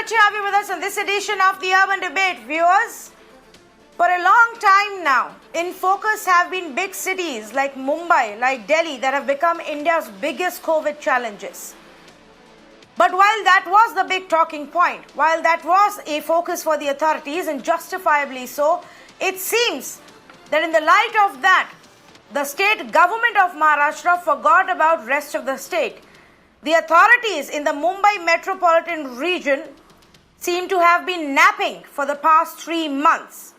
to have you with us on this edition of the Urban Debate, viewers. For a long time now, in focus have been big cities like Mumbai, like Delhi, that have become India's biggest COVID challenges. But while that was the big talking point, while that was a focus for the authorities, and justifiably so, it seems that in the light of that, the state government of Maharashtra forgot about rest of the state. The authorities in the Mumbai metropolitan region seem to have been napping for the past 3 months.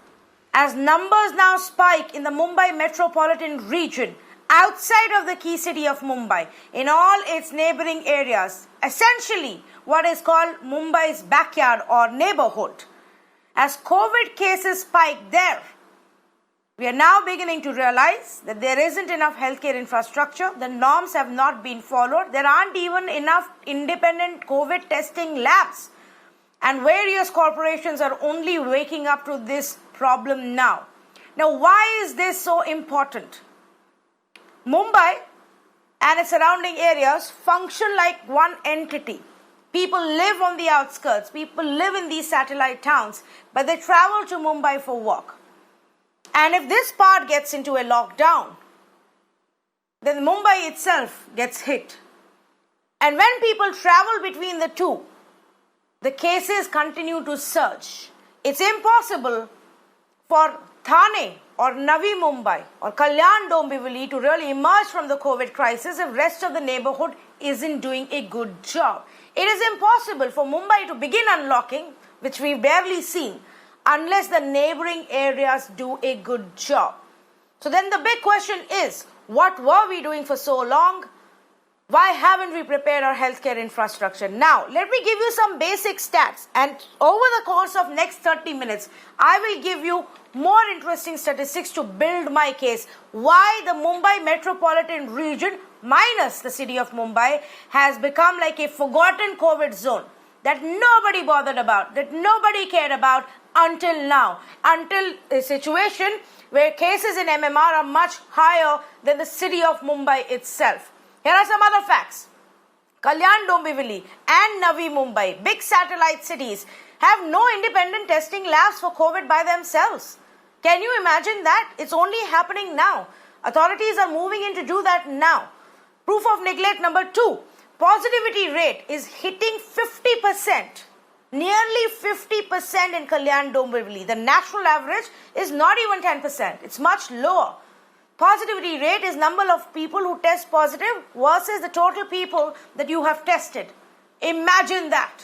As numbers now spike in the Mumbai metropolitan region, outside of the key city of Mumbai, in all its neighboring areas, essentially what is called Mumbai's backyard or neighborhood. As COVID cases spike there, we are now beginning to realize that there isn't enough healthcare infrastructure, the norms have not been followed, there aren't even enough independent COVID testing labs, and various corporations are only waking up to this problem now. Now, why is this so important? Mumbai and its surrounding areas function like one entity. People live on the outskirts, people live in these satellite towns, but they travel to Mumbai for work. And if this part gets into a lockdown, then Mumbai itself gets hit. And when people travel between the two, the cases continue to surge. It's impossible for Thane or Navi Mumbai or Kalyan Dombivli to really emerge from the COVID crisis if rest of the neighborhood isn't doing a good job. It is impossible for Mumbai to begin unlocking, which we've barely seen, unless the neighboring areas do a good job. So then the big question is, what were we doing for so long? Why haven't we prepared our healthcare infrastructure? Now, let me give you some basic stats, and over the course of next 30 minutes, I will give you more interesting statistics to build my case why the Mumbai metropolitan region, minus the city of Mumbai, has become like a forgotten COVID zone that nobody bothered about, that nobody cared about until now, until a situation where cases in MMR are much higher than the city of Mumbai itself. Here are some other facts. Kalyan Dombivli and Navi Mumbai, big satellite cities, have no independent testing labs for COVID by themselves. Can you imagine that? It's only happening now. Authorities are moving in to do that now. Proof of neglect number 2. Positivity rate is hitting 50%. Nearly 50% in Kalyan Dombivli. The national average is not even 10%. It's much lower. Positivity rate is number of people who test positive versus the total people that you have tested. Imagine that.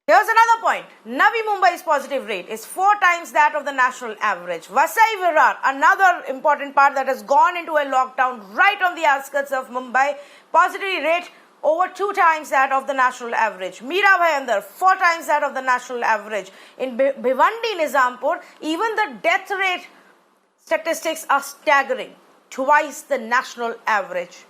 Here's another point. Navi Mumbai's positive rate is 4 times that of the national average. Vasai Virar, another important part that has gone into a lockdown right on the outskirts of Mumbai, positivity rate over 2 times that of the national average. Mira Bhayandar, 4 times that of the national average. In Bhiwandi, Nizampur, even the death rate statistics are staggering, twice the national average.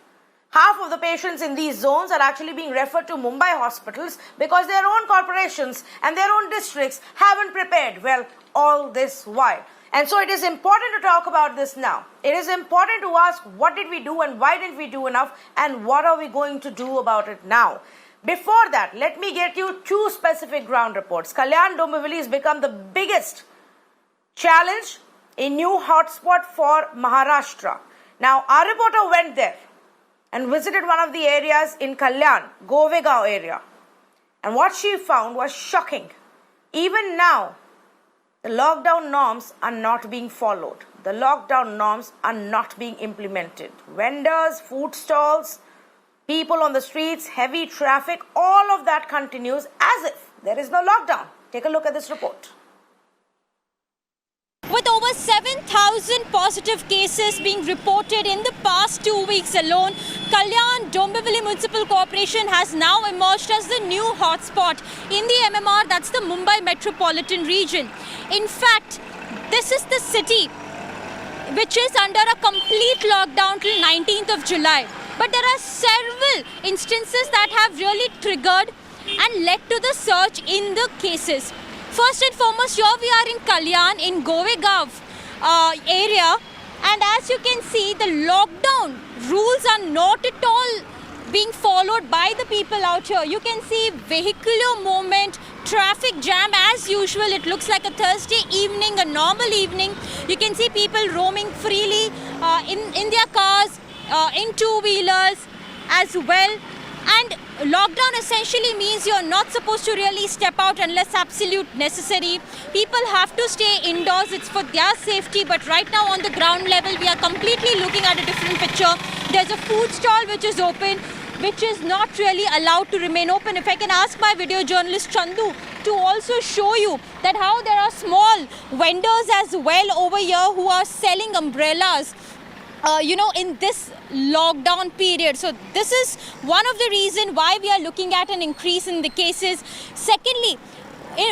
Half of the patients in these zones are actually being referred to Mumbai hospitals because their own corporations and their own districts haven't prepared well all this while. And so it is important to talk about this now. It is important to ask what did we do and why didn't we do enough and what are we going to do about it now. Before that, let me get you 2 specific ground reports. Kalyan Dombivli has become the biggest challenge, a new hotspot for Maharashtra. Now, our reporter went there and visited one of the areas in Kalyan, Govegaon area. And what she found was shocking. Even now, the lockdown norms are not being followed. The lockdown norms are not being implemented. Vendors, food stalls, people on the streets, heavy traffic, all of that continues as if there is no lockdown. Take a look at this report. With over 7,000 positive cases being reported in the past 2 weeks alone, Kalyan Dombivli Municipal Corporation has now emerged as the new hotspot in the MMR, that's the Mumbai metropolitan region. In fact, this is the city which is under a complete lockdown till 19th of July. But there are several instances that have really triggered and led to the surge in the cases. First and foremost, here we are in Kalyan, in Govegaon area, and as you can see, the lockdown rules are not at all being followed by the people out here. You can see vehicular movement, traffic jam as usual. It looks like a Thursday evening, a normal evening. You can see people roaming freely in their cars, in two-wheelers as well. And lockdown essentially means you're not supposed to really step out unless absolute necessary. People have to stay indoors. It's for their safety. But right now on the ground level, we are completely looking at a different picture. There's a food stall which is open, which is not really allowed to remain open. If I can ask my video journalist Chandu to also show you that how there are small vendors as well over here who are selling umbrellas. In this lockdown period. So this is one of the reasons why we are looking at an increase in the cases. Secondly,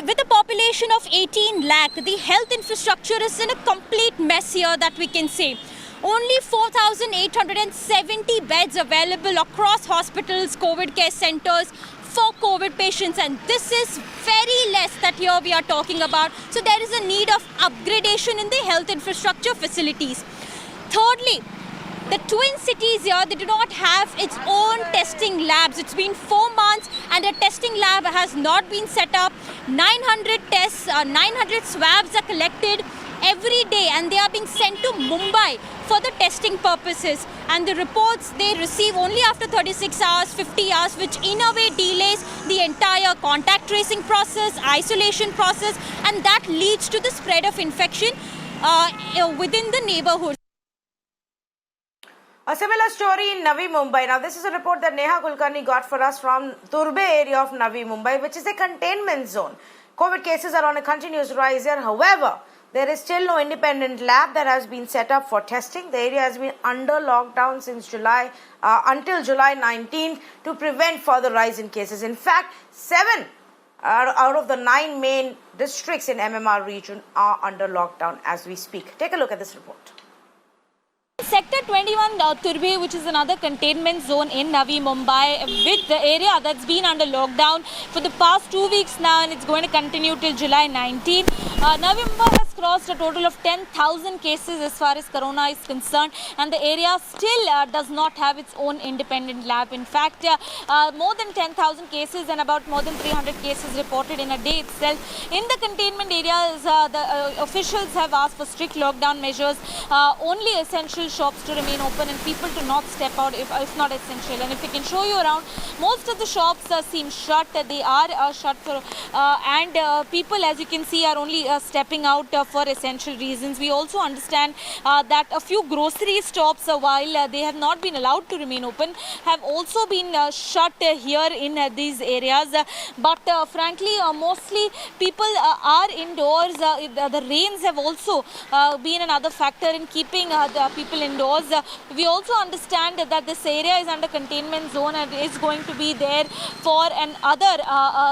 with a population of 18 lakh, the health infrastructure is in a complete mess here, that we can say. Only 4,870 beds available across hospitals, COVID care centers for COVID patients, and this is very less that here we are talking about. So there is a need of upgradation in the health infrastructure facilities. Thirdly, the twin cities here, they do not have its own testing labs. It's been 4 months and a testing lab has not been set up. 900 tests, 900 swabs are collected every day and they are being sent to Mumbai for the testing purposes. And the reports they receive only after 36 hours, 50 hours, which in a way delays the entire contact tracing process, isolation process, and that leads to the spread of infection within the neighborhood. A similar story in Navi Mumbai. Now, this is a report that Neha Kulkarni got for us from Turbe area of Navi Mumbai, which is a containment zone. COVID cases are on a continuous rise here. However, there is still no independent lab that has been set up for testing. The area has been under lockdown since until July 19th to prevent further rise in cases. In fact, 7 out of the 9 main districts in MMR region are under lockdown as we speak. Take a look at this report. Sector 21 Turbe, which is another containment zone in Navi Mumbai, with the area that's been under lockdown for the past 2 weeks now, and it's going to continue till July 19. Navi Mumbai has crossed a total of 10,000 cases as far as corona is concerned, and the area still does not have its own independent lab. In fact, more than 10,000 cases and about more than 300 cases reported in a day itself. In the containment areas, the officials have asked for strict lockdown measures, only essential shops to remain open and people to not step out if not essential. And if we can show you around, most of the shops seem shut. They are shut for, and people, as you can see, are only stepping out for essential reasons. We also understand that a few grocery shops, while they have not been allowed to remain open, have also been shut here in these areas. But frankly, mostly people are indoors. The rains have also been another factor in keeping the people indoors. We also understand that this area is under containment zone and is going to be there for another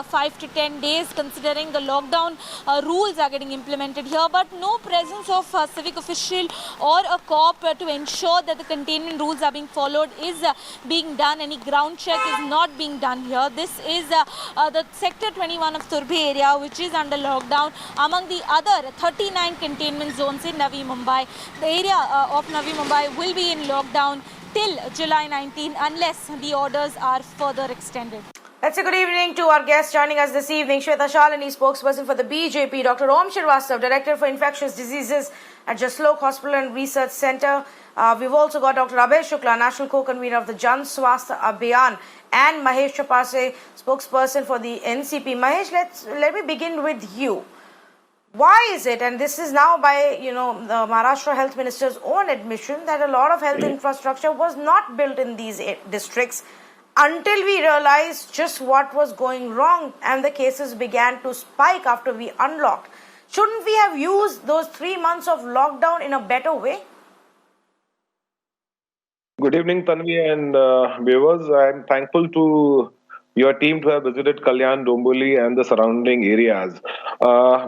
5 to 10 days, considering the lockdown rules are getting implemented here. But no presence of a civic official or a cop to ensure that the containment rules are being followed is being done. Any ground check is not being done here. This is the Sector 21 of Turbe area, which is under lockdown among the other 39 containment zones in Navi Mumbai. The area of Navi Mumbai will be in lockdown till July 19 unless the orders are further extended. Let's say good evening to our guest joining us this evening, Shweta Shalini, spokesperson for the BJP, Dr. Om Srivastava, Director for Infectious Diseases at Jaslok Hospital and Research Center. We've also got Dr. Abhay Shukla, National Co-Convener of the Jan Swasthya Abhiyan, and Mahesh Chapase, spokesperson for the NCP. Mahesh, let me begin with you. Why is it, and this is now by the Maharashtra Health Minister's own admission, that a lot of health infrastructure was not built in these districts until we realized just what was going wrong and the cases began to spike after we unlocked? Shouldn't we have used those 3 months of lockdown in a better way? Good evening, Tanvi and viewers. I am thankful to your team to have visited Kalyan, Domboli and the surrounding areas.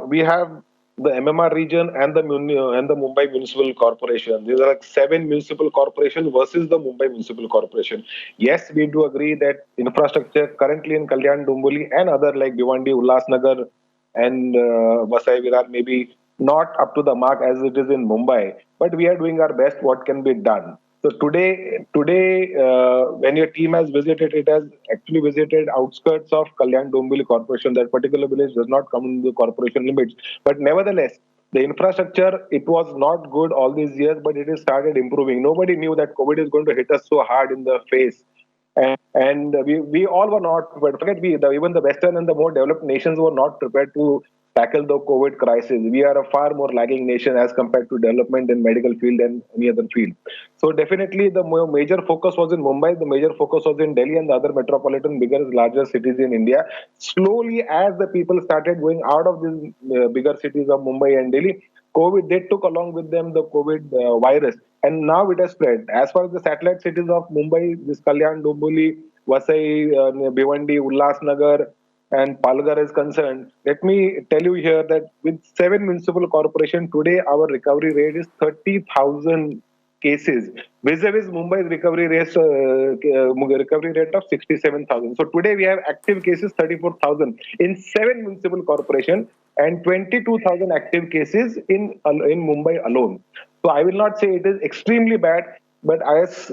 We have the MMR region and the Mumbai Municipal Corporation. These are like 7 municipal corporations versus the Mumbai Municipal Corporation. Yes, we do agree that infrastructure currently in Kalyan, Domboli and other like Bhiwandi, Ulhasnagar and Vasai Virar maybe not up to the mark as it is in Mumbai. But we are doing our best what can be done. So today, when your team has visited, it has actually visited outskirts of Kalyan Dombivli Corporation. That particular village does not come in the corporation limits, but nevertheless, the infrastructure, it was not good all these years, but it has started improving. Nobody knew that COVID is going to hit us so hard in the face. And we all were not, but forget even the Western and the more developed nations were not prepared to tackle the COVID crisis. We are a far more lagging nation as compared to development in medical field and any other field. So definitely the major focus was in Mumbai, the major focus was in Delhi and the other metropolitan bigger, larger cities in India. Slowly, as the people started going out of these bigger cities of Mumbai and Delhi, COVID, they took along with them the COVID virus, and now it has spread. As far as the satellite cities of Mumbai, this Kalyan, Dombivli, Vasai, Bhiwandi, Ulhasnagar, and Palghar is concerned, let me tell you here that with 7 municipal corporations today, our recovery rate is 30,000 cases, vis-a-vis Mumbai's recovery rate of 67,000. So today we have active cases 34,000 in 7 municipal corporations and 22,000 active cases in Mumbai alone. So I will not say it is extremely bad, but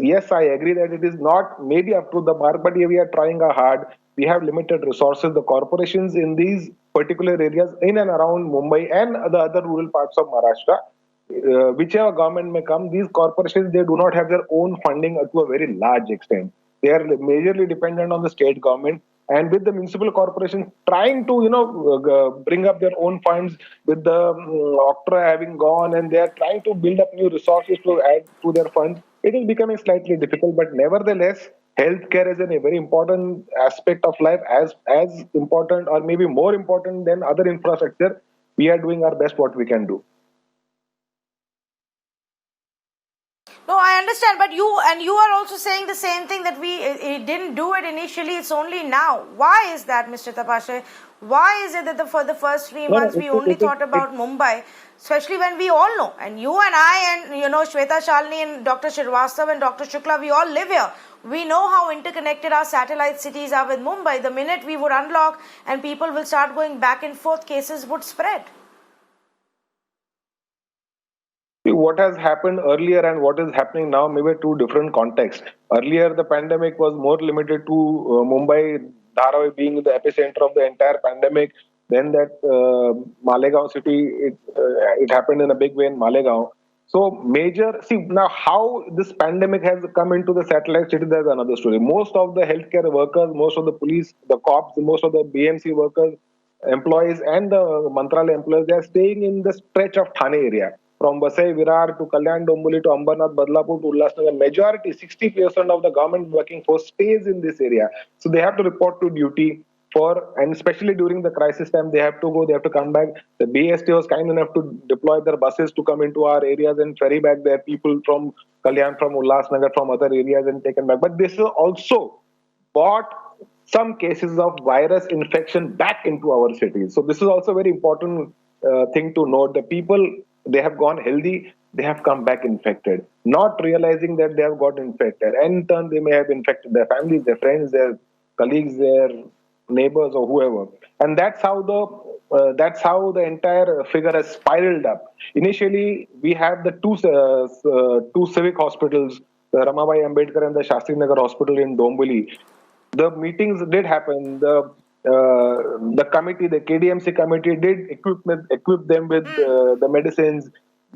yes, I agree that it is not maybe up to the mark, but we are trying hard. We have limited resources. The corporations in these particular areas in and around Mumbai and the other rural parts of Maharashtra, whichever government may come, these corporations, they do not have their own funding to a very large extent. They are majorly dependent on the state government. And with the municipal corporations trying to, bring up their own funds, with the Octra having gone, and they are trying to build up new resources to add to their funds, it is becoming slightly difficult. But nevertheless, healthcare is a very important aspect of life, as important or maybe more important than other infrastructure. We are doing our best what we can do. No, I understand, but you are also saying the same thing, that we didn't do it initially. It's only now. Why is that, Mr. Tapashe? Why is it that for the first 3 months we only thought about Mumbai, especially when we all know, and you and I and Shweta Shalini and Dr. Srivastava and Dr. Shukla, we all live here. We know how interconnected our satellite cities are with Mumbai. The minute we would unlock and people will start going back and forth, cases would spread. What has happened earlier and what is happening now may be two different contexts. Earlier, the pandemic was more limited to Mumbai, Dharaway being the epicenter of the entire pandemic. Then that Malegaon city, it happened in a big way in Malegaon. So now how this pandemic has come into the satellite city, there's another story. Most of the healthcare workers, most of the police, the cops, most of the BMC workers, employees and the Mantralaya employees, they are staying in the stretch of Thane area. From Vasai, Virar to Kalyan Dombivli to Ambernath, Badlapur to Ulhasnagar, majority, 60% of the government working force stays in this area. So they have to report to duty and especially during the crisis time, they have to go, they have to come back. The BST was kind enough to deploy their buses to come into our areas and ferry back their people from Kalyan, from Ulhasnagar, from other areas and taken back. But this is also brought some cases of virus infection back into our cities. So this is also a very important thing to note. The people, they have gone healthy, they have come back infected, not realizing that they have got infected. And in turn, they may have infected their families, their friends, their colleagues, their neighbors, or whoever. And that's how the entire figure has spiraled up. Initially, we have the two civic hospitals, the Ramabai Ambedkar and the Shastri Nagar Hospital in Dombivli. The meetings did happen. The committee, the KDMC committee, did equip them with the medicines,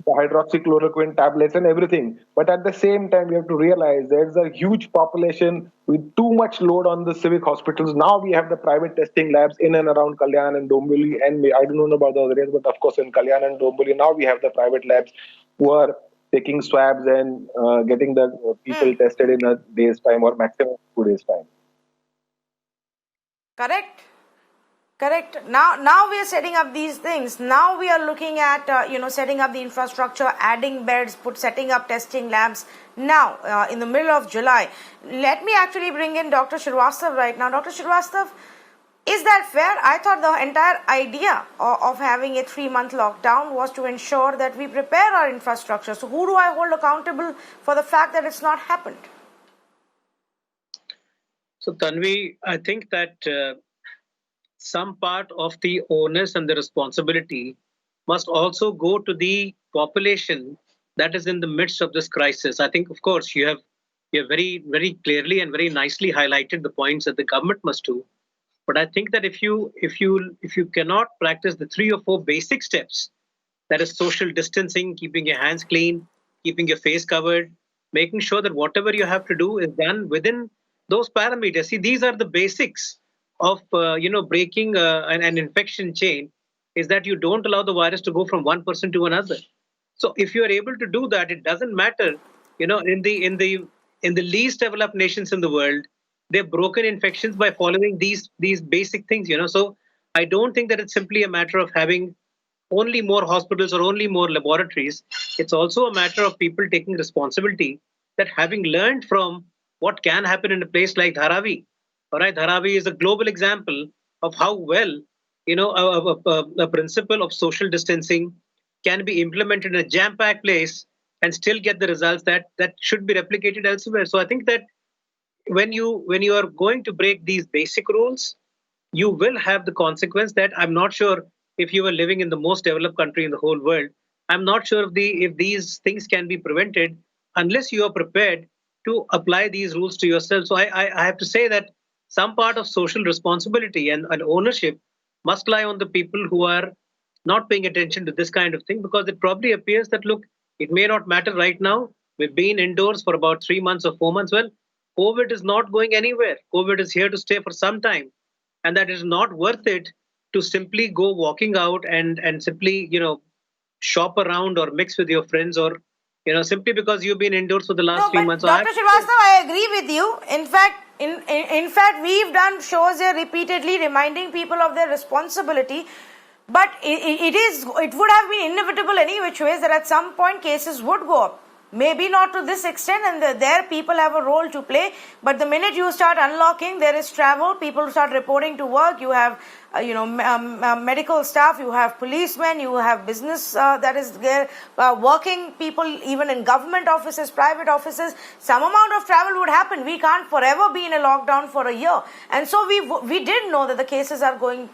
the hydroxychloroquine tablets and everything. But at the same time, we have to realize there's a huge population with too much load on the civic hospitals. Now we have the private testing labs in and around Kalyan and Dombivli, and I don't know about the other areas, but of course in Kalyan and Dombivli, now we have the private labs who are taking swabs and getting the people tested in a day's time or maximum 2 days' time. Correct. Now we are setting up these things. Now we are looking at setting up the infrastructure, adding beds, setting up testing labs. Now in the middle of July, let me actually bring in Dr. Srivastava right now. Dr. Srivastava, is that fair? I thought the entire idea of having a 3-month lockdown was to ensure that we prepare our infrastructure. So who do I hold accountable for the fact that it's not happened? So Tanvi, I think that some part of the onus and the responsibility must also go to the population that is in the midst of this crisis. I think, of course, you have very, very clearly and very nicely highlighted the points that the government must do. But I think that if you cannot practice the 3 or 4 basic steps, that is social distancing, keeping your hands clean, keeping your face covered, making sure that whatever you have to do is done within those parameters. See, these are the basics of breaking an infection chain. Is that you don't allow the virus to go from one person to another. So if you are able to do that, it doesn't matter. In the least developed nations in the world, they've broken infections by following these basic things. So I don't think that it's simply a matter of having only more hospitals or only more laboratories. It's also a matter of people taking responsibility, that having learned from what can happen in a place like Dharavi. All right, Dharavi is a global example of how well, a principle of social distancing can be implemented in a jam-packed place and still get the results that should be replicated elsewhere. So I think that when you are going to break these basic rules, you will have the consequence that I'm not sure if you were living in the most developed country in the whole world. I'm not sure if these things can be prevented unless you are prepared to apply these rules to yourself. So I have to say that some part of social responsibility and ownership must lie on the people who are not paying attention to this kind of thing, because it probably appears that, look, it may not matter right now. We've been indoors for about 3 months or 4 months. Well, COVID is not going anywhere. COVID is here to stay for some time. And that is not worth it to simply go walking out and simply, shop around or mix with your friends, or, simply because you've been indoors for the last 3 months. Dr. Srivastava, I agree with you. In fact, we've done shows here repeatedly reminding people of their responsibility. But it would have been inevitable any which ways that at some point cases would go up. Maybe not to this extent, and there people have a role to play. But the minute you start unlocking, there is travel, people start reporting to work, you have medical staff, you have policemen, you have business that is there, working people, even in government offices, private offices. Some amount of travel would happen. We can't forever be in a lockdown for a year. And so we did know that the cases are going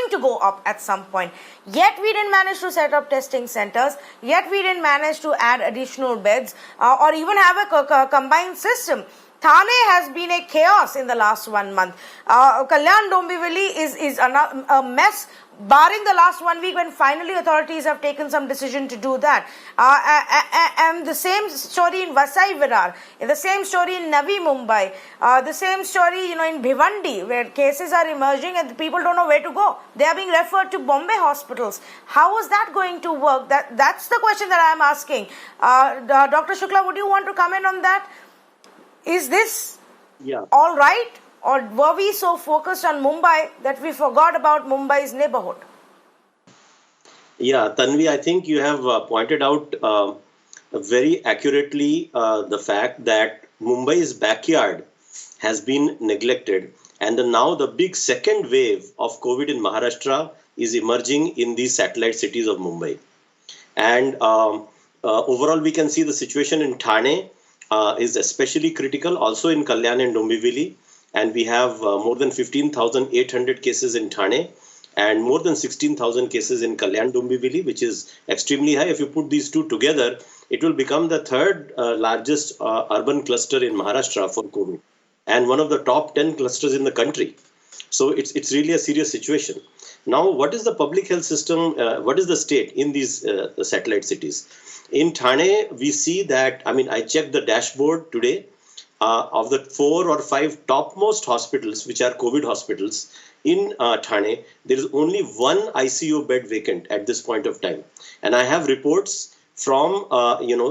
to go up at some point. Yet we didn't manage to set up testing centers. Yet we didn't manage to add additional beds or even have a combined system. Thane has been a chaos in the last 1 month. Kalyan Dombivli is a mess, barring the last 1 week when finally authorities have taken some decision to do that. And the same story in Vasai Virar, the same story in Navi Mumbai, the same story in Bhiwandi, where cases are emerging and people don't know where to go. They are being referred to Bombay hospitals. How is that going to work? That's the question that I am asking. Dr. Shukla, would you want to comment on that? Is this all right? Or were we so focused on Mumbai that we forgot about Mumbai's neighborhood? Yeah, Tanvi, I think you have pointed out very accurately the fact that Mumbai's backyard has been neglected. And now the big second wave of COVID in Maharashtra is emerging in these satellite cities of Mumbai. And overall, we can see the situation in Thane is especially critical, also in Kalyan and Dombivli. And we have more than 15,800 cases in Thane and more than 16,000 cases in Kalyan Dombivli, which is extremely high. If you put these two together, it will become the third largest urban cluster in Maharashtra for COVID and one of the top 10 clusters in the country. So it's really a serious situation. Now, what is the public health system? What is the state in these satellite cities? In Thane, we see that, I checked the dashboard today of the 4 or 5 topmost hospitals, which are COVID hospitals in Thane. There is only one ICU bed vacant at this point of time. And I have reports from,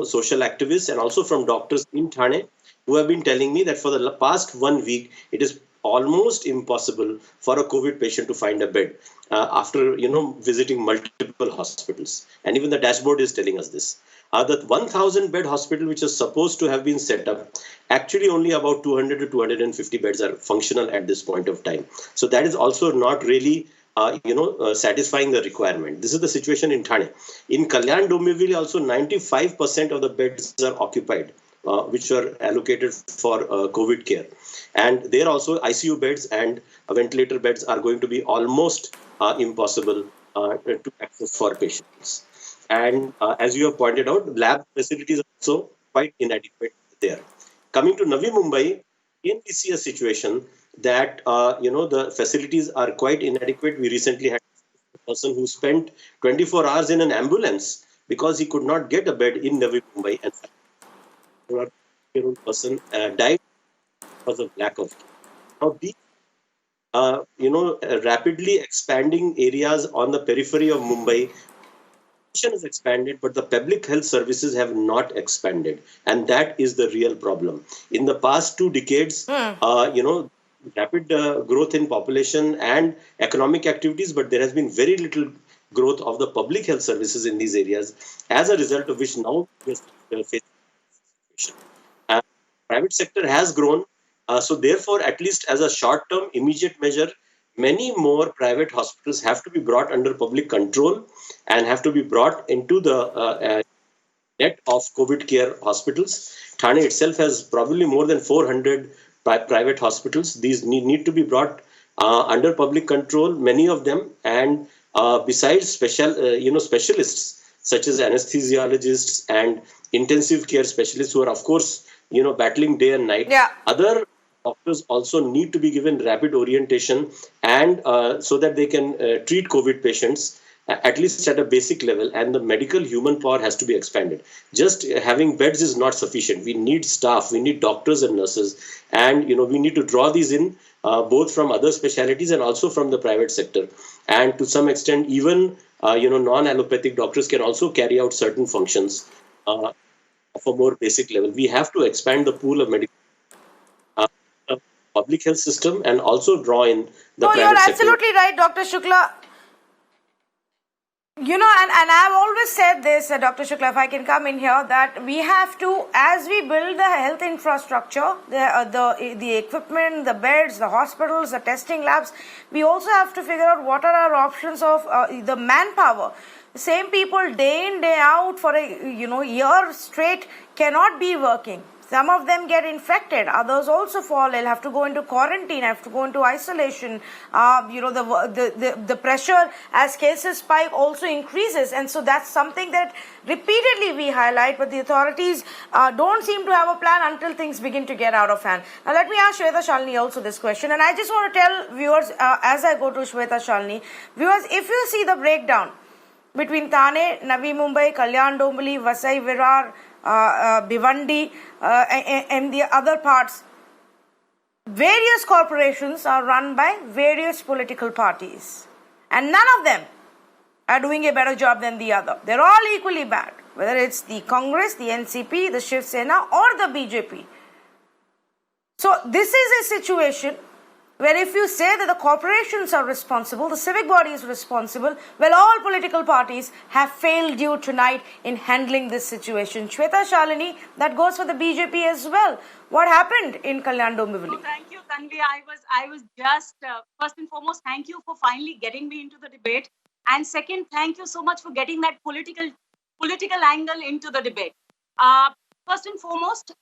social activists and also from doctors in Thane who have been telling me that for the past 1 week, it is almost impossible for a COVID patient to find a bed after, visiting multiple hospitals. And even the dashboard is telling us this. The 1,000 bed hospital, which is supposed to have been set up, actually only about 200 to 250 beds are functional at this point of time. So that is also not really, satisfying the requirement. This is the situation in Thane. In Kalyan Dombivli, also 95% of the beds are occupied, which are allocated for COVID care. And there also ICU beds and ventilator beds are going to be almost impossible to access for patients. And as you have pointed out, lab facilities are also quite inadequate there. Coming to Navi Mumbai, again we see a situation that the facilities are quite inadequate. We recently had a person who spent 24 hours in an ambulance because he could not get a bed in Navi Mumbai, and a person died because of lack of care. Now, these rapidly expanding areas on the periphery of Mumbai, has expanded, but the public health services have not expanded, and that is the real problem. In the past 2 decades, rapid growth in population and economic activities, but there has been very little growth of the public health services in these areas, as a result of which now we are facing this situation. Private sector has grown, so therefore, at least as a short-term immediate measure, many more private hospitals have to be brought under public control and have to be brought into the net of COVID care hospitals. Thane itself has probably more than 400 private hospitals. These need to be brought under public control, many of them, and besides specialists such as anesthesiologists and intensive care specialists who are, of course, battling day and night. Yeah. Other doctors also need to be given rapid orientation and so that they can treat COVID patients at least at a basic level, and the medical human power has to be expanded. Just having beds is not sufficient. We need staff, we need doctors and nurses, and we need to draw these in both from other specialities and also from the private sector. And to some extent, even non-allopathic doctors can also carry out certain functions of a more basic level. We have to expand the pool of medical public health system and also draw in the private sector. No, you're absolutely right, Dr. Shukla. And I've always said this, Dr. Shukla, if I can come in here, that we have to, as we build the health infrastructure, the equipment, the beds, the hospitals, the testing labs, we also have to figure out what are our options of the manpower. The same people day in, day out for a year straight cannot be working. Some of them get infected, others also fall ill, have to go into quarantine, have to go into isolation. The pressure as cases spike also increases, and so that's something that repeatedly we highlight, but the authorities don't seem to have a plan until things begin to get out of hand. Now let me ask Shweta Shalini also this question, and I just want to tell viewers as I go to Shweta Shalini, viewers, if you see the breakdown between Thane, Navi Mumbai, Kalyan Dombivli, Vasai Virar, Bhivandi, and the other parts, various corporations are run by various political parties, and none of them are doing a better job than the other. They're all equally bad, whether it's the Congress, the NCP, the Shiv Sena, or the BJP. So this is a situation where if you say that the corporations are responsible, the civic body is responsible, well, all political parties have failed you tonight in handling this situation. Shweta Shalini, that goes for the BJP as well. What happened in Kalyan Dombivli? Oh, thank you, Tanvi. I was just, first and foremost, thank you for finally getting me into the debate. And second, thank you so much for getting that political angle into the debate. First and foremost,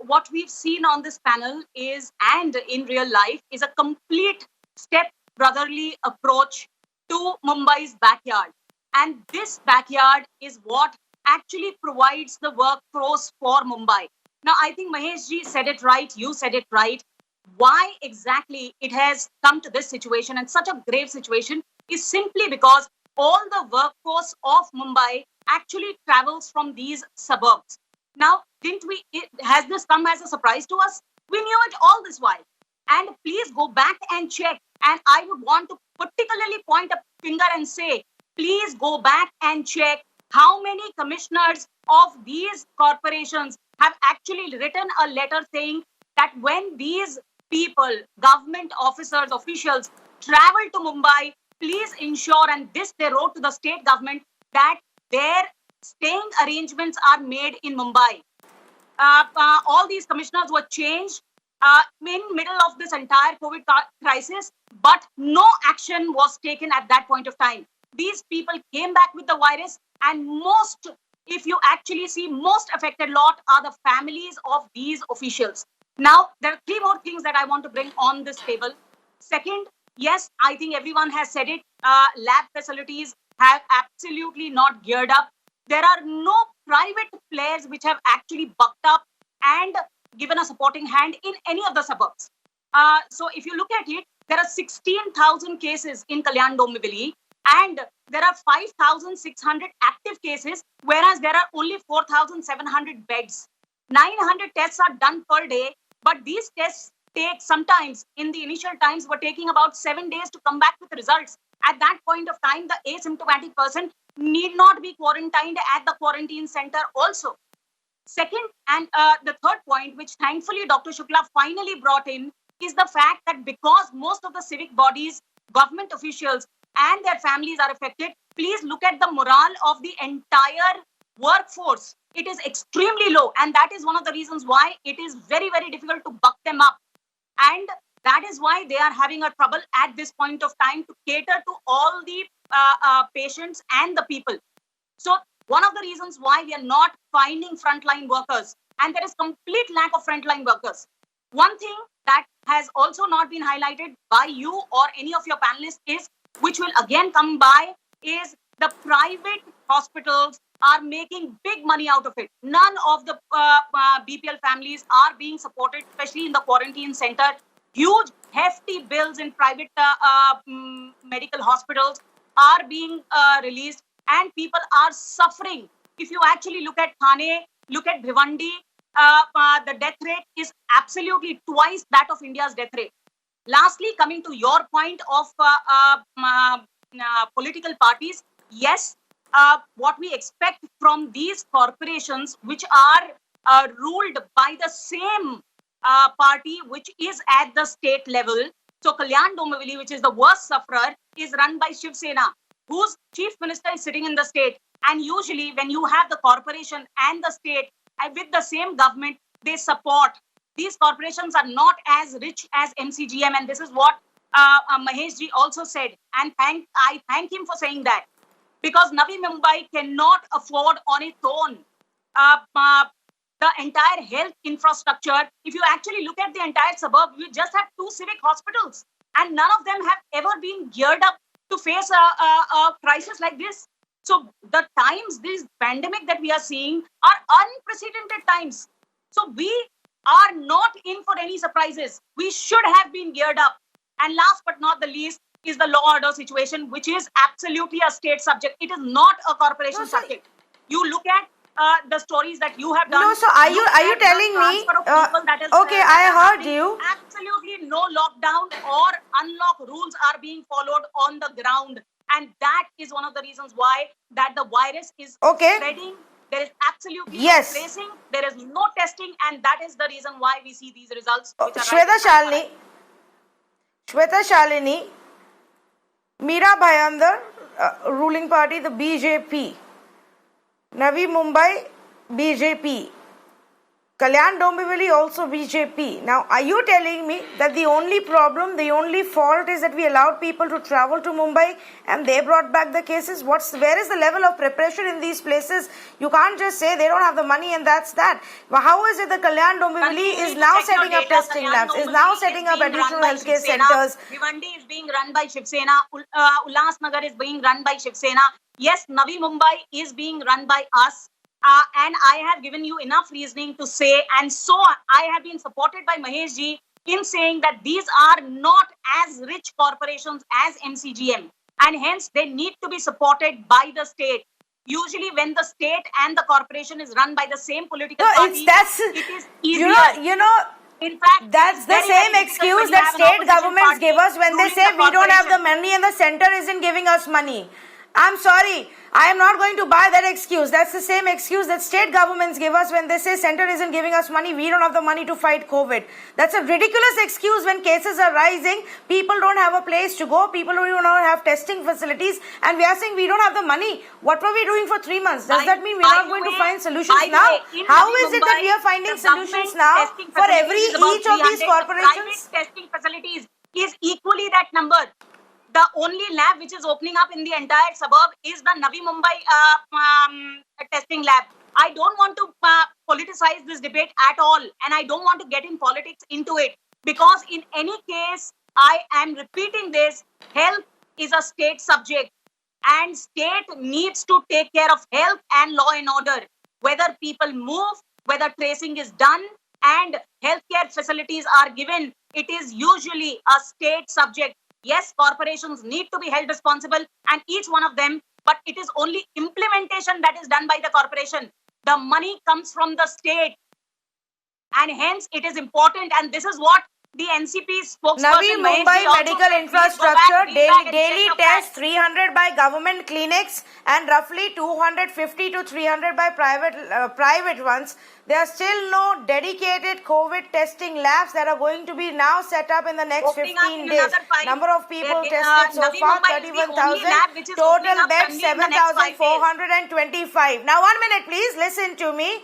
what we've seen on this panel is, and in real life, is a complete step-brotherly approach to Mumbai's backyard. And this backyard is what actually provides the workforce for Mumbai. Now, I think Mahesh ji said it right, you said it right. Why exactly it has come to this situation and such a grave situation is simply because all the workforce of Mumbai actually travels from these suburbs. Now, has this come as a surprise to us? We knew it all this while. And please go back and check. And I would want to particularly point a finger and say, please go back and check how many commissioners of these corporations have actually written a letter saying that when these people, government officers, officials travel to Mumbai, please ensure, and this they wrote to the state government, that their staying arrangements are made in Mumbai. All these commissioners were changed in middle of this entire COVID crisis, but no action was taken at that point of time. These people came back with the virus, and if you actually see, most affected lot are the families of these officials. Now, there are three more things that I want to bring on this table. Second, yes, I think everyone has said it. Lab facilities have absolutely not geared up. There are no private players which have actually bucked up and given a supporting hand in any of the suburbs. So if you look at it, there are 16,000 cases in Kalyan Dombivli and there are 5,600 active cases, whereas there are only 4,700 beds. 900 tests are done per day, but these tests take sometimes, in the initial times, were taking about 7 days to come back with results. At that point of time, the asymptomatic person need not be quarantined at the quarantine center also. Second, and the third point, which thankfully Dr. Shukla finally brought in, is the fact that because most of the civic bodies, government officials, and their families are affected, please look at the morale of the entire workforce. It is extremely low, and that is one of the reasons why it is very, very difficult to buck them up. And that is why they are having a trouble at this point of time to cater to all the patients and the people. So one of the reasons why we are not finding frontline workers, and there is complete lack of frontline workers. One thing that has also not been highlighted by you or any of your panelists is, which will again come by, is the private hospitals are making big money out of it. None of the BPL families are being supported, especially in the quarantine center. Huge, hefty bills in private medical hospitals are being released, and people are suffering. If you actually look at Thane, look at Bhiwandi, the death rate is absolutely twice that of India's death rate. Lastly, coming to your point of political parties, yes, what we expect from these corporations, which are ruled by the same party which is at the state level. So Kalyan Dombivli, which is the worst sufferer, is run by Shiv Sena, whose chief minister is sitting in the state. And usually when you have the corporation and the state with the same government, they support. These corporations are not as rich as MCGM, and this is what Mahesh ji also said. And I thank him for saying that, because Navi Mumbai cannot afford on its own the entire health infrastructure. If you actually look at the entire suburb, we just have 2 civic hospitals, and none of them have ever been geared up to face a crisis like this. So the times, this pandemic that we are seeing, are unprecedented times. So we are not in for any surprises. We should have been geared up. And last but not the least is the law order situation, which is absolutely a state subject. It is not a corporation subject. You look at the stories that you have done. No, so are you telling me? Okay, I heard you. Absolutely no lockdown or unlock rules are being followed on the ground, and that is one of the reasons why that the virus is spreading. There is absolutely no tracing, there is no testing, and that is the reason why we see these results. Which are Shweta Shalini, Meera Bhayandar, ruling party, the BJP. Navi Mumbai, BJP. Kalyan Dombivli, also BJP. Now, are you telling me that the only problem, the only fault is that we allowed people to travel to Mumbai and they brought back the cases? Where is the level of preparation in these places? You can't just say they don't have the money and that's that. Well, how is it that Kalyan Dombivli is now setting up testing labs, is now setting up additional healthcare centers? Bhiwandi is being run by Shiv Sena. Ulhasnagar is being run by Shiv Sena. Yes, Navi Mumbai is being run by us. And I have given you enough reasoning to say, and so I have been supported by Mahesh ji in saying that these are not as rich corporations as MCGM, and hence they need to be supported by the state. Usually when the state and the corporation is run by the same political party, it is easier. In fact, that's the same excuse that state governments give us when they say we don't have the money and the center isn't giving us money. I'm sorry, I am not going to buy that excuse. That's the same excuse that state governments give us when they say center isn't giving us money, we don't have the money to fight COVID. That's a ridiculous excuse when cases are rising, people don't have a place to go, people do not have testing facilities, and we are saying we don't have the money. What were we doing for 3 months? Does that mean we are not going to find solutions now? How is it that we are finding solutions now for each of these corporations? Private testing facilities is equally that number. The only lab which is opening up in the entire suburb is the Navi Mumbai testing lab. I don't want to politicize this debate at all, and I don't want to get in politics into it, because in any case, I am repeating this, health is a state subject. and state needs to take care of health and law and order. Whether people move, whether tracing is done, and healthcare facilities are given, it is usually a state subject. Yes, corporations need to be held responsible, and each one of them, but it is only implementation that is done by the corporation. The money comes from the state, and hence it is important, and this is what the NCP spokesperson Navi Mahesh Mumbai ji also medical said. Please go back, infrastructure, read back and daily check the tests facts. 300 by government clinics and roughly 250 to 300 by private ones. There are still no dedicated COVID testing labs that are going to be now set up in the next Opening up 15 in days. another 5. Number of people There- tested so Navi far Mumbai is the only 31,000. lab which is opening Total up beds only in the next 5 days. 7,425. Now 1 minute please, listen to me.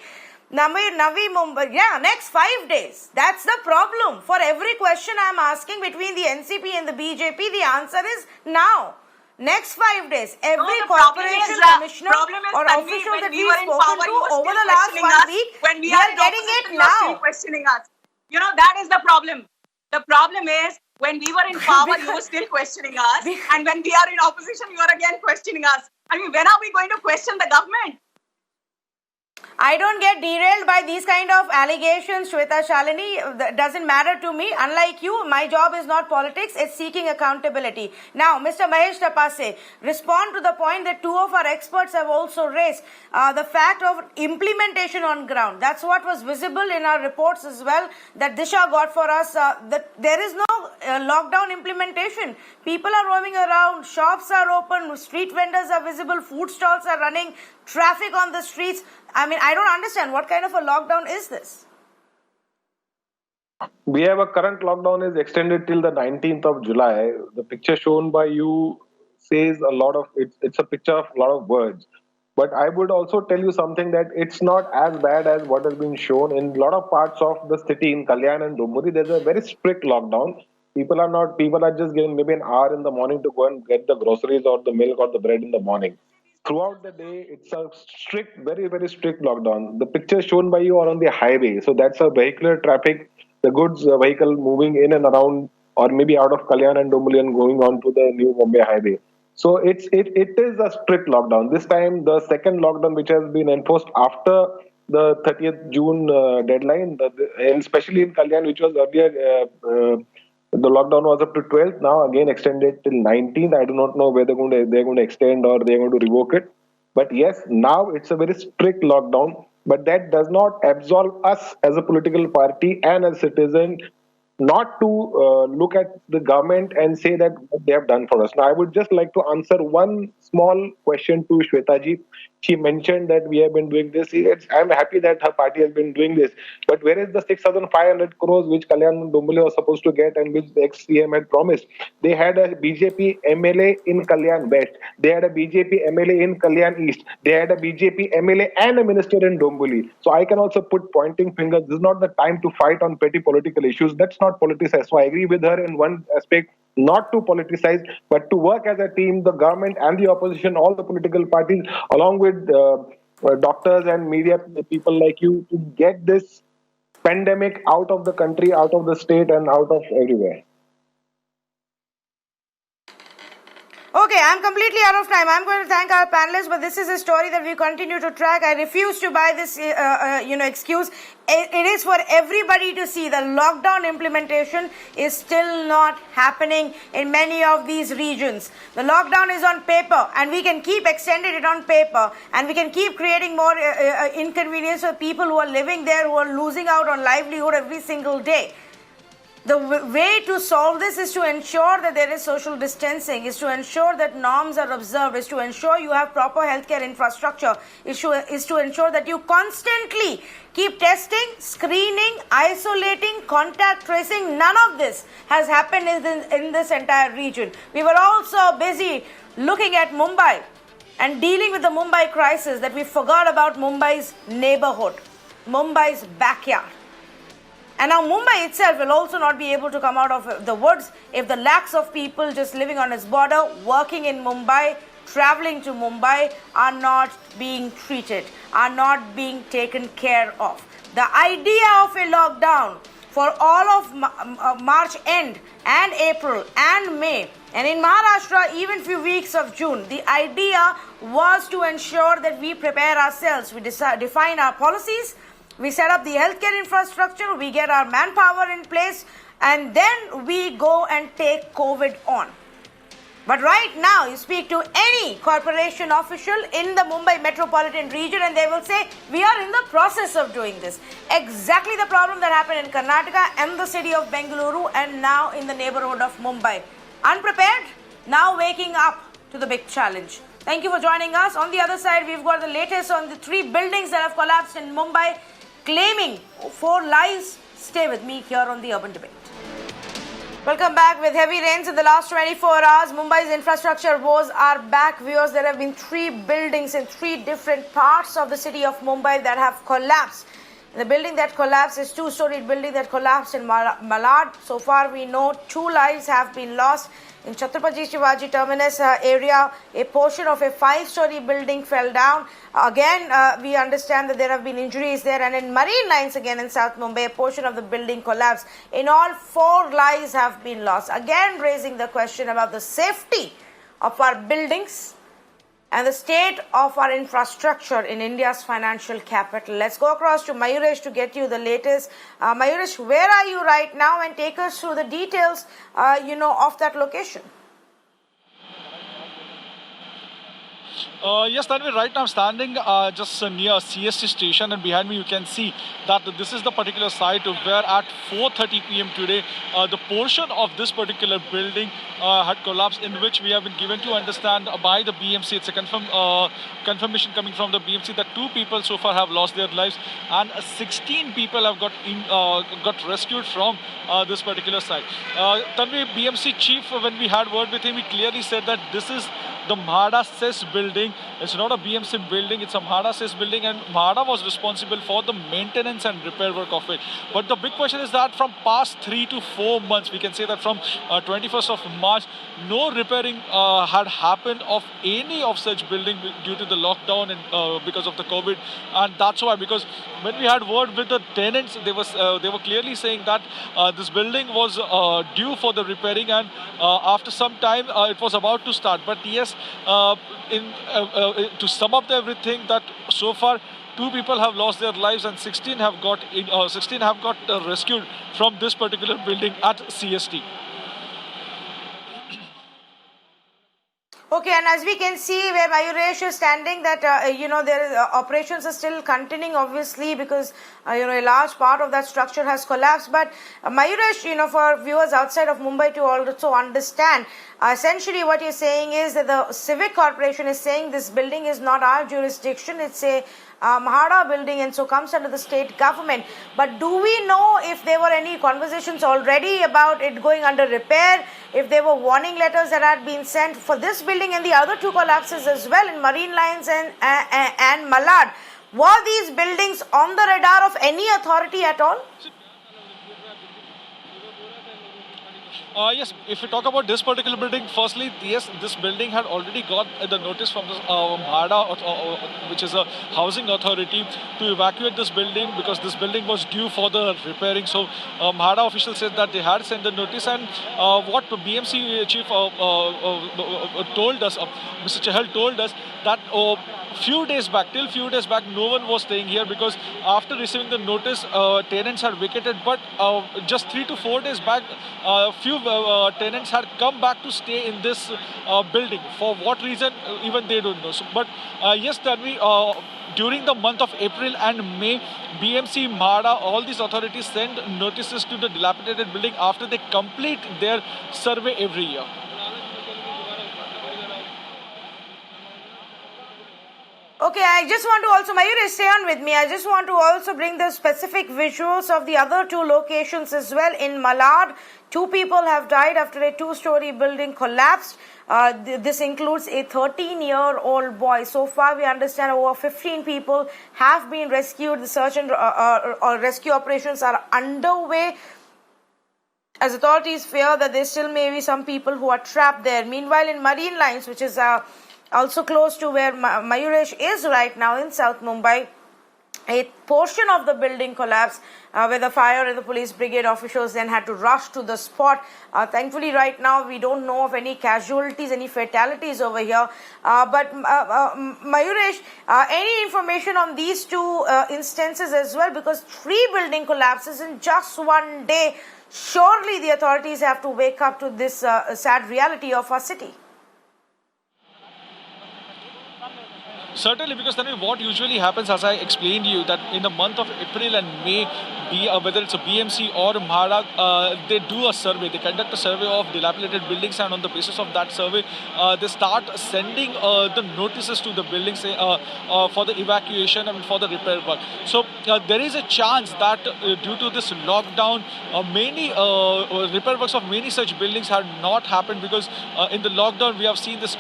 Navi Mumbai, yeah, next 5 days. That's the problem. For every question I'm asking between the NCP and the BJP, the answer is now. Next 5 days, every No, the problem corporation is, commissioner problem is, or Tanvi, official when that we we've were in spoken power, to you were over still the last questioning 1 us. week, When we are are in getting opposition, it you are still now. questioning us. You know, that is the problem. The problem is, when we were in power, you were still questioning us. And when we are in opposition, you are again questioning us. I mean, when are we going to question the government? I don't get derailed by these kind of allegations, Shweta Shalini. That doesn't matter to me. Unlike you, my job is not politics, it's seeking accountability. Now, Mr. Mahesh Tapase, respond to the point that two of our experts have also raised. The fact of implementation on ground. That's what was visible in our reports as well, that Disha got for us. That there is no lockdown implementation. People are roaming around, shops are open, street vendors are visible, food stalls are running, traffic on the streets. I mean, I don't understand what kind of a lockdown is this? We have a current lockdown is extended till the 19th of July. The picture shown by you says a lot of it's a picture of a lot of words. But I would also tell you something that it's not as bad as what has been shown in a lot of parts of the city in Kalyan and Dombivli. There's a very strict lockdown. People are just given maybe an hour in the morning to go and get the groceries or the milk or the bread in the morning. Throughout the day, it's a strict, very, very strict lockdown. The pictures shown by you are on the highway. So that's a vehicular traffic, the goods vehicle moving in and around, or maybe out of Kalyan and Dombivli and going on to the new Bombay highway. So it is a strict lockdown. This time, the second lockdown, which has been enforced after the 30th June deadline, and especially in Kalyan, which was earlier, the lockdown was up to 12th. Now again extended till 19th. I do not know whether they're going to extend or they're going to revoke it. But yes, now it's a very strict lockdown. But that does not absolve us as a political party and as citizen not to look at the government and say that what they have done for us. Now, I would just like to answer one small question to Shweta ji. She mentioned that we have been doing this. I'm happy that her party has been doing this. But where is the 6,500 crores which Kalyan Dombivli was supposed to get and which the ex-CM had promised? They had a BJP MLA in Kalyan West. They had a BJP MLA in Kalyan East. They had a BJP MLA and a minister in Dombivli. So I can also put pointing fingers. This is not the time to fight on petty political issues. Let's not politicize. So I agree with her in one aspect, not to politicize, but to work as a team, the government and the opposition, all the political parties, along with doctors and media people like you, to get this pandemic out of the country, out of the state, and out of everywhere. Okay, I'm completely out of time. I'm going to thank our panelists, but this is a story that we continue to track. I refuse to buy this, excuse. It is for everybody to see. The lockdown implementation is still not happening in many of these regions. The lockdown is on paper, and we can keep extending it on paper, and we can keep creating more inconvenience for people who are living there, who are losing out on livelihood every single day. The way to solve this is to ensure that there is social distancing, is to ensure that norms are observed, is to ensure you have proper healthcare infrastructure, is to ensure that you constantly keep testing, screening, isolating, contact tracing. None of this has happened in this entire region. We were also busy looking at Mumbai and dealing with the Mumbai crisis that we forgot about Mumbai's neighborhood, Mumbai's backyard. And now Mumbai itself will also not be able to come out of the woods if the lakhs of people just living on its border, working in Mumbai, traveling to Mumbai are not being treated, are not being taken care of. The idea of a lockdown for all of March end and April and May, and in Maharashtra even few weeks of June. The idea was to ensure that we prepare ourselves, we define our policies, we set up the healthcare infrastructure, we get our manpower in place, and then we go and take COVID on. But right now, you speak to any corporation official in the Mumbai metropolitan region and they will say, we are in the process of doing this. Exactly the problem that happened in Karnataka and the city of Bengaluru and now in the neighborhood of Mumbai. Unprepared, now waking up to the big challenge. Thank you for joining us. On the other side, we've got the latest on the 3 buildings that have collapsed in Mumbai, claiming 4 lives. Stay with me here on the Urban Debate. Welcome back. With heavy rains in the last 24 hours, Mumbai's infrastructure woes are back. Viewers, there have been 3 buildings in 3 different parts of the city of Mumbai that have collapsed. The building that collapsed is 2-storied building that collapsed in Malad. So far, we know 2 lives have been lost. In Chhatrapati Shivaji Terminus area, a portion of a 5-story building fell down. Again, we understand that there have been injuries there. And in Marine Lines again in South Mumbai, a portion of the building collapsed. In all, 4 lives have been lost. Again, raising the question about the safety of our buildings and the state of our infrastructure in India's financial capital. Let's go across to Mayuresh to get you the latest. Mayuresh, where are you right now? And take us through the details, of that location. Yes, Tanvi, right now I'm standing just near CST station, and behind me you can see that this is the particular site where at 4:30 p.m. today, the portion of this particular building had collapsed, in which we have been given to understand by the BMC. It's a confirmation coming from the BMC that 2 people so far have lost their lives and 16 people have got rescued from this particular site. Tanvi, BMC chief, when we had word with him, he clearly said that this is the MHADA CES building. It's not a BMC building, it's a MHADA CES building, and MHADA was responsible for the maintenance and repair work of it. But the big question is that from past 3 to 4 months, we can say that from 21st of March, no repairing had happened of any of such building due to the lockdown and because of the COVID. And that's why, because when we had word with the tenants, they were clearly saying that this building was due for the repairing, and after some time it was about to start. But yes, to sum up everything, that so far 2 people have lost their lives and 16 have got rescued from this particular building at CST. Okay, and as we can see where Mayuresh is standing, that, there is, operations are still continuing, obviously, because, a large part of that structure has collapsed. But Mayuresh, for viewers outside of Mumbai to also understand, essentially what you're saying is that the Civic Corporation is saying this building is not our jurisdiction, it's a MHADA building and so comes under the state government. But do we know if there were any conversations already about it going under repair, if there were warning letters that had been sent for this building and the other 2 collapses as well in Marine Lines and Malad? Were these buildings on the radar of any authority at all? Yes, if we talk about this particular building, firstly, yes, this building had already got the notice from the MHADA, which is a housing authority, to evacuate this building because this building was due for the repairing. So MHADA officials said that they had sent the notice, and what the BMC chief told us, Mr. Chahal told us that till few days back, no one was staying here because after receiving the notice, tenants had vacated. But just 3 to 4 days back, few tenants had come back to stay in this building. For what reason, even they don't know. So, but yes, Tanvi, during the month of April and May, BMC, MHADA, all these authorities send notices to the dilapidated building after they complete their survey every year. Okay, I just want to also, Mayuresh, stay on with me. I just want to also bring the specific visuals of the other 2 locations as well. In Malad, 2 people have died after a 2-story building collapsed. This includes a 13-year-old boy. So far, we understand over 15 people have been rescued. The search and rescue operations are underway, as authorities fear that there still may be some people who are trapped there. Meanwhile, in Marine Lines, which is also close to where Mayuresh is right now in South Mumbai, a portion of the building collapsed, where the fire and the police brigade officials then had to rush to the spot. Thankfully, right now, we don't know of any casualties, any fatalities over here. But Mayuresh, any information on these two instances as well? Because 3 building collapses in just one day. Surely the authorities have to wake up to this sad reality of our city. Certainly, because then what usually happens, as I explained to you, that in the month of April and May, whether it's a BMC or MHADA, they do a survey. They conduct a survey of dilapidated buildings, and on the basis of that survey, they start sending the notices to the buildings for the evacuation and for the repair work. So there is a chance that due to this lockdown, many repair works of many such buildings have not happened, because in the lockdown we have seen this.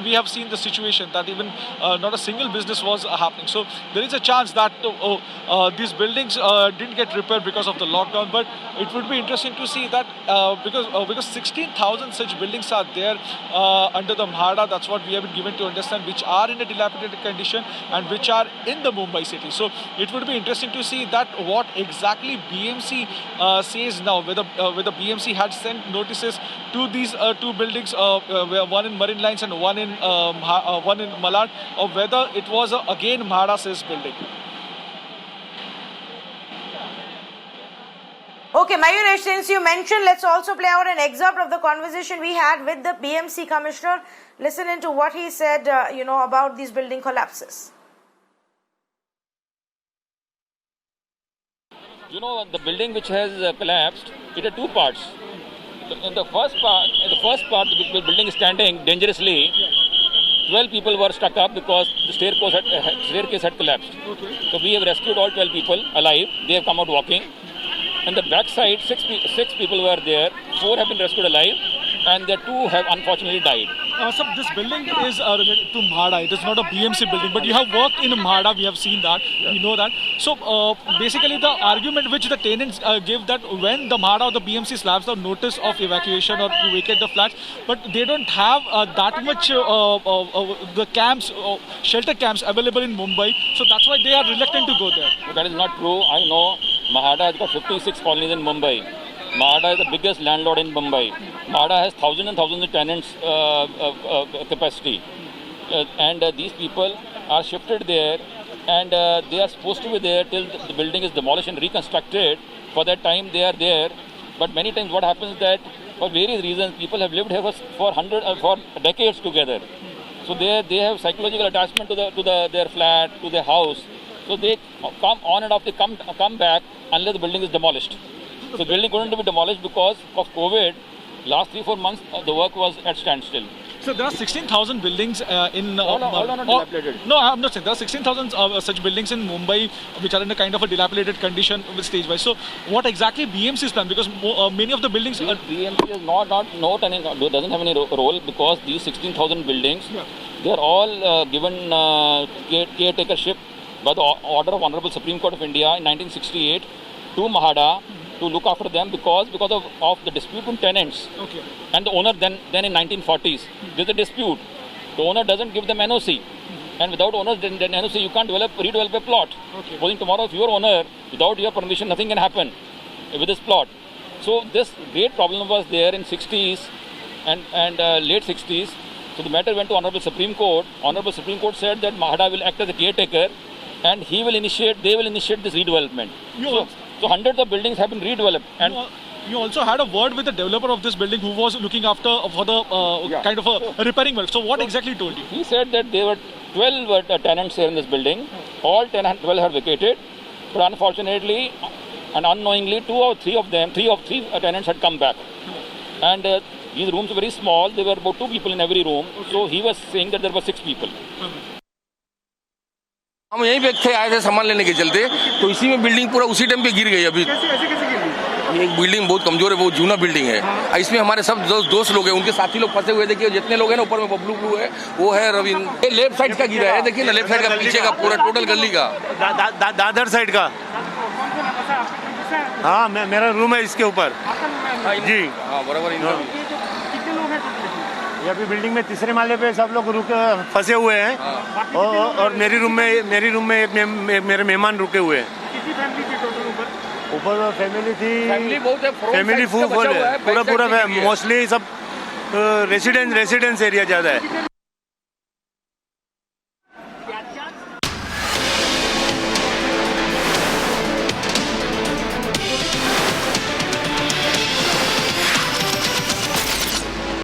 We have seen the situation that even not a single business was happening. So there is a chance that these buildings didn't get repaired because of the lockdown. But it would be interesting to see that because 16,000 such buildings are there under the MHADA. That's what we have been given to understand, which are in a dilapidated condition and which are in the Mumbai city. So it would be interesting to see that what exactly BMC says now, whether BMC had sent notices to these 2 buildings, one in Marine Lines and one in Malad, or whether it was again MHADA says building. Okay, Mayuresh, since you mentioned, let's also play out an excerpt of the conversation we had with the BMC commissioner. Listen into what he said, about these building collapses. The building which has collapsed, it had 2 parts. In the first part, the building is standing dangerously. 12 people were stuck up because the staircase had collapsed. Okay. So we have rescued all 12 people alive. They have come out walking. And the back side, 6 people were there. 4 have been rescued alive, and the 2 have unfortunately died. So this building is related to MHADA. It is not a BMC building, but you have worked in MHADA. We have seen that. Yeah. We know that. So basically, the argument which the tenants give, that when the MHADA or the BMC slabs the notice of evacuation or to vacate the flats, but they don't have that much the camps, shelter camps available in Mumbai. So that's why they are reluctant to go there. But that is not true. I know MHADA has got 56 colonies in Mumbai. MHADA is the biggest landlord in Mumbai. MHADA has thousands and thousands of tenants capacity. And these people are shifted there, and they are supposed to be there till the building is demolished and reconstructed. For that time they are there. But many times what happens is that for various reasons people have lived here for decades together. So they have psychological attachment to their flat, to their house. So they come on and off, they come back unless the building is demolished. So the building couldn't be demolished because of COVID. Last 3-4 months, the work was at standstill. So there are 16,000 buildings in... all are not dilapidated. No, I'm not saying. There are 16,000 such buildings in Mumbai which are in a kind of a dilapidated condition with stage-wise. So what exactly BMC's plan? Because many of the buildings... BMC is doesn't have any role, because these 16,000 buildings, they are all given caretakership by the order of Honorable Supreme Court of India in 1968 to MHADA to look after them because of the dispute between tenants and the owner then in 1940s. There's a dispute. The owner doesn't give them NOC. And without owners, then NOC, you can't redevelop a plot. Supposing tomorrow if you're owner, without your permission, nothing can happen with this plot. So this great problem was there in 60s and late 60s. So the matter went to Honorable Supreme Court. Honorable Supreme Court said that MHADA will act as a caretaker, and they will initiate this redevelopment. So hundreds of buildings have been redeveloped. And you also had a word with the developer of this building who was looking after for the kind of a repairing work. So what exactly told you? He said that there were 12 tenants here in this building. All 12 have vacated. But unfortunately and unknowingly, 2 or 3 tenants had come back. And these rooms were very small. There were about 2 people in every room. So he was saying that there were 6 people. हम यहीं पे थे, आए थे सामान लेने के चलते, तो इसी में बिल्डिंग पूरा उसी टाइम पे गिर गई। अभी कैसे गिर गई? ये बिल्डिंग बहुत कमजोर है, बहुत जूना बिल्डिंग है। इसमें हमारे सब दोस्त लोग हैं, उनके साथी लोग फंसे हुए। देखिए जितने लोग हैं ना, ऊपर में बबलू ब्लू है, वो है रविंद्र। ये लेफ्ट साइड का गिरा है, देखिए ना, लेफ्ट साइड का पीछे का पूरा टोटल गली का, दादर साइड का। हाँ, मेरा रूम है इसके ऊपर जी। हाँ बराबर। ये अभी बिल्डिंग में तीसरे माले पे सब लोग फंसे हुए हैं और मेरी रूम में मेरे मेहमान रुके हुए हैं। कितनी फैमिली थी टोटल ऊपर? ऊपर फैमिली थी, फैमिली बहुत है, front फैमिली side इसका फुल बचा हुआ है, पूरा back side पूरा नहीं है। मोस्टली सब रेसिडेंस एरिया ज़्यादा है।